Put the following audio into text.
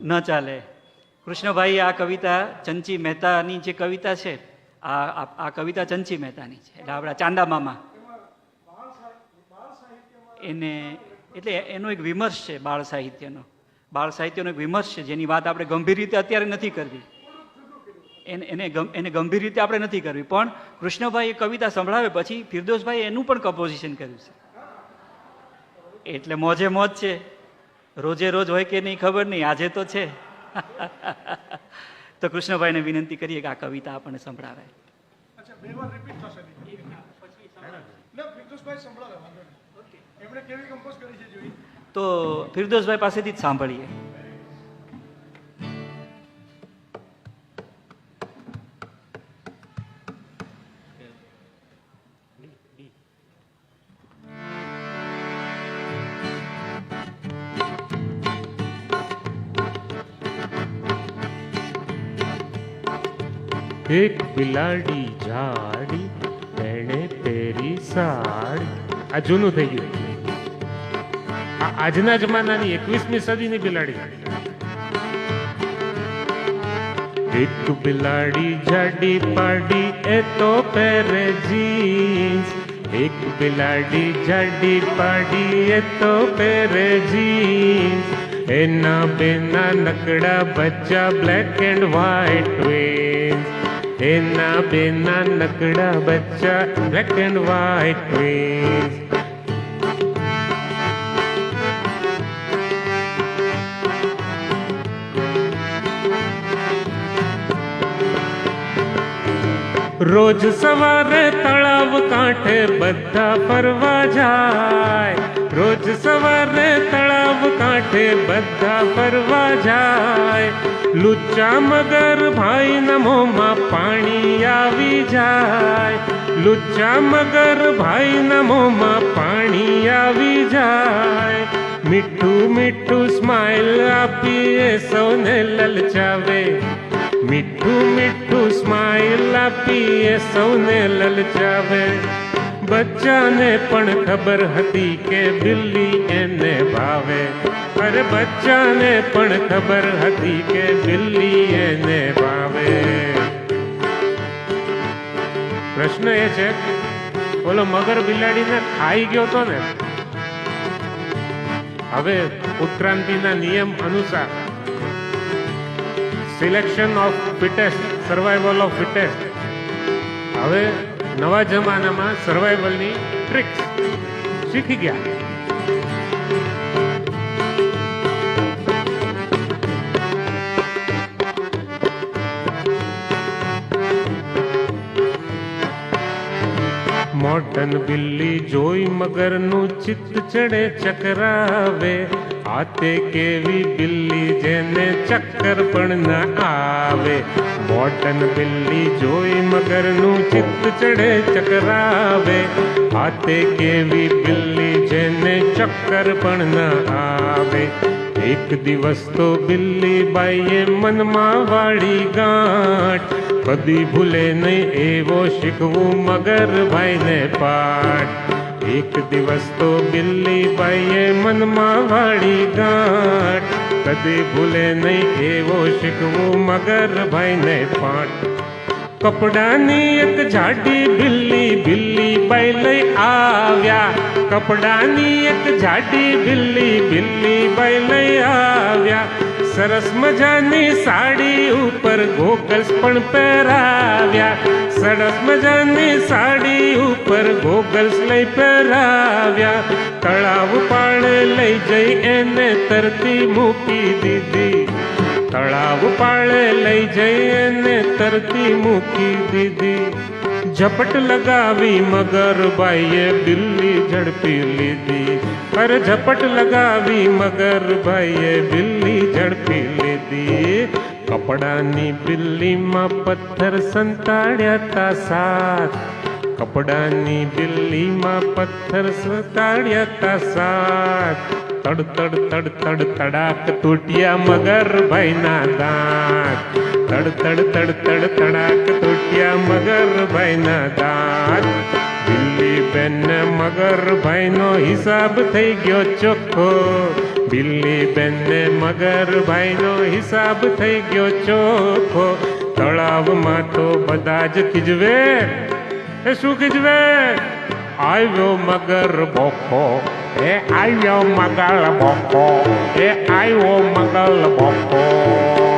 ન ચાલે. કૃષ્ણભાઈ આ કવિતા ચંચી મહેતાની જે કવિતા છે, આ કવિતા ચંચી મહેતાની છે, એટલે આપણા ચાંદા મામા એને, એટલે એનો એક વિમર્શ છે બાળ સાહિત્યનો એક વિમર્શ છે, જેની વાત આપણે ગંભીર રીતે અત્યારે નથી કરવી, એને ગંભીર રીતે આપણે નથી કરવી. પણ કૃષ્ણભાઈ એ કવિતા સંભળાવે પછી ફિરદોસભાઈ એનું પણ કમ્પોઝિશન કર્યું છે, એટલે મોજે મોજ છે. રોજે રોજ હોય કે નહીં ખબર નહીં, આજે તો છે. તો કૃષ્ણભાઈને વિનંતી કરીએ કે આ કવિતા આપણને સંભળાવે. તો ફિરદોસભાઈ પાસેથી જ સાંભળીએ. એક બિલાડી જાડી તેણે પહેરી સાડી. આ જૂનું થઈ ગયું. આ આજના જમાનાની 21મી સદીની બિલાડી. એક બિલાડી જાડી પાડી એ તો પહેરે જીન્સ. એક બિલાડી જાડી પાડી એ તો પહેરે જીન્સ. એના બેના નકડા બચ્ચા બ્લેક એન્ડ વ્હાઈટ ટ્વિન્સ. એના બેના નકડા બચ્ચા બ્લેક એન્ડ વ્હાઈટ ટ્વિન્સ. રોજ સવારે તળાવ કાંઠે બધા ફરવા જાય. રોજ સવારે તળાવ કાંઠે બધા ફરવા જાય. લુચ્ચા મગર ભાઈના મોંમાં પાણી આવી જાય. લુચ્ચા મગર ભાઈના મોંમાં પાણી આવી જાય. મીઠું મીઠું સ્માઈલ આપીએ સૌને લલચાવે. મીઠું મીઠું સ્માઈલ આપીએ સૌને લલચાવે. બચ્ચાને પણ ખબર હતી કે બિલ્લી એને ભાવે. અરે બચ્ચાને પણ ખબર હતી કે બિલ્લી એને ભાવે. પ્રશ્ન એ છે, બોલો મગર બિલાડીને ખાઈ ગયો તો ને. હવે ઉત્ક્રાંતિના નિયમ અનુસાર selection of fittest, survival of fittest. હવે નવા જમાનામાં સર્વાઈવલની ટ્રિક્સ શીખી ગયા. મોટન બિલ્લી જોઈ મગરનું ચિત્ત ચડે ચકરાવે. આતે કેવી બિલ્લી જેને ચક્કર પણ ન આવે. મોટન બિલ્લી જોઈ મગરનું ચિત્ત ચડે ચકરાવે. આતે કેવી બિલ્લી જેને ચક્કર પણ ન આવે. એક દિવસ તો બિલ્લી બાઈએ મનમાં વાળી ગાંઠ. કદી ભૂલે નહીં એવો શીખવું મગર ભાઈને પાઠ. એક દિવસ તો બિલ્લી બાઈએ મનમાં વાળી ગાંઠ. કદી ભૂલે નહીં એવો શીખવું મગર ભાઈને પાઠ. કપડાની એક જાડી બિલ્લી બિલ્લી બાઈ લઈ આવ્યા. કપડાની એક જાડી બિલ્લી બિલ્લી બાઈ લઈ આવ્યા. સરસ મજાની સાડી ઉપર ગોગલ્સ પણ પહેરાવ્યા. સરસ મજાની સાડી ઉપર ગોગલ્સ લઈ પહેરાવ્યા. તળાવ પાળે લઈ જઈ એને તરતી મૂકી દીધી. તળાવ પાળે લઈ જઈ એને તરતી મૂકી દીધી. ઝપટ લગાવી મગર બાઈએ બિલ્લી ઝડપી લીધી. અરે ઝપટ લગાવી મગર ભાઈએ બિલ્લી ઝડપી લીધી. કપડાની બિલ્લીમાં પથ્થર સંતાડ્યા તા સાત. કપડાની બિલ્લીમાં પથ્થર સંતાડ્યા તા સાત. તડ તડ તડ તડ તડાક તૂટ્યા મગર ભાઈના દાંત. તડ તડ તડ તડ તડાક તૂટ્યા મગર ભાઈના દાંત. બિલ્લી બેન ને મગરભાઈ નો હિસાબ થઈ ગયો ચોખ્ખો. બિલ્લી બેન ને મગરભાઈ નો હિસાબ થઈ ગયો ચોખ્ખો. તળાવમાં તો બધા જ ખીજવે. એ શું ખીજવે? આવ્યો મગર બોકો, એ આવ્યો મગર બોકો, એ આવ્યો મગર બોકો.